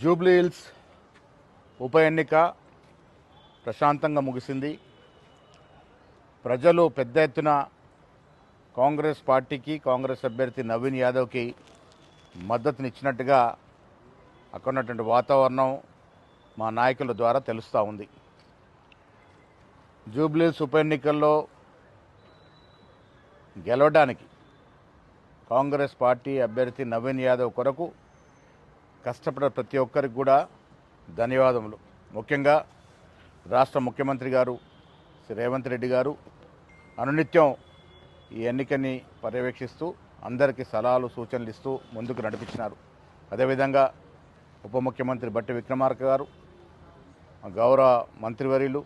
Jubilee hills ఉప ఎన్నిక ప్రశాంతంగా ముగిసింది. ప్రజలు పెద్ద ఎత్తున కాంగ్రెస్ పార్టీకి, కాంగ్రెస్ అభ్యర్థి నవీన్ యాదవ్కి మద్దతునిచ్చినట్టుగా అక్కడ ఉన్నటువంటి వాతావరణం మా నాయకుల ద్వారా తెలుస్తూ ఉంది. జూబ్లీ హిల్స్ ఉప ఎన్నికల్లో గెలవడానికి కాంగ్రెస్ పార్టీ అభ్యర్థి నవీన్ యాదవ్ కొరకు కష్టపడే ప్రతి ఒక్కరికి కూడా ధన్యవాదములు. ముఖ్యంగా రాష్ట్ర ముఖ్యమంత్రి గారు శ్రీ రేవంత్ రెడ్డి గారు అనునిత్యం ఈ ఎన్నికని పర్యవేక్షిస్తూ అందరికీ సలహాలు సూచనలు ఇస్తూ ముందుకు నడిపించినారు. అదేవిధంగా ఉప ముఖ్యమంత్రి బట్టి విక్రమార్క గారు, గౌరవ మంత్రివర్యులు,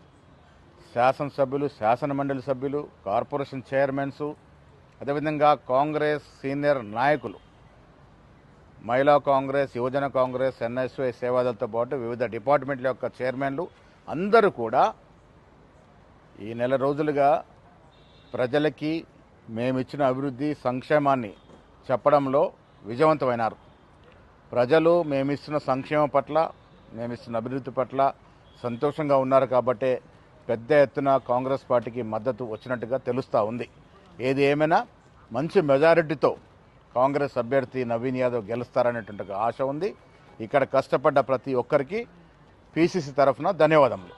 శాసనసభ్యులు, శాసనమండలి సభ్యులు, కార్పొరేషన్ చైర్మన్స్, అదేవిధంగా కాంగ్రెస్ సీనియర్ నాయకులు, మహిళా కాంగ్రెస్, యువజన కాంగ్రెస్, ఎన్ఎస్వై సేవాదళతో పాటు వివిధ డిపార్ట్మెంట్ల యొక్క చైర్మన్లు అందరూ కూడా ఈ నెల రోజులుగా ప్రజలకి మేమిచ్చిన అభివృద్ధి సంక్షేమాన్ని చెప్పడంలో విజయవంతమైనారు. ప్రజలు మేమిస్తున్న సంక్షేమం పట్ల, మేమిస్తున్న అభివృద్ధి పట్ల సంతోషంగా ఉన్నారు. కాబట్టే పెద్ద ఎత్తున కాంగ్రెస్ పార్టీకి మద్దతు వచ్చినట్టుగా తెలుస్తూ ఉంది. ఏది ఏమైనా మంచి మెజారిటీతో కాంగ్రెస్ అభ్యర్థి నవీన్ యాదవ్ గెలుస్తారనేటువంటి ఆశ ఉంది. ఇక్కడ కష్టపడ్డ ప్రతి ఒక్కరికి పిసిసి తరఫున ధన్యవాదములు.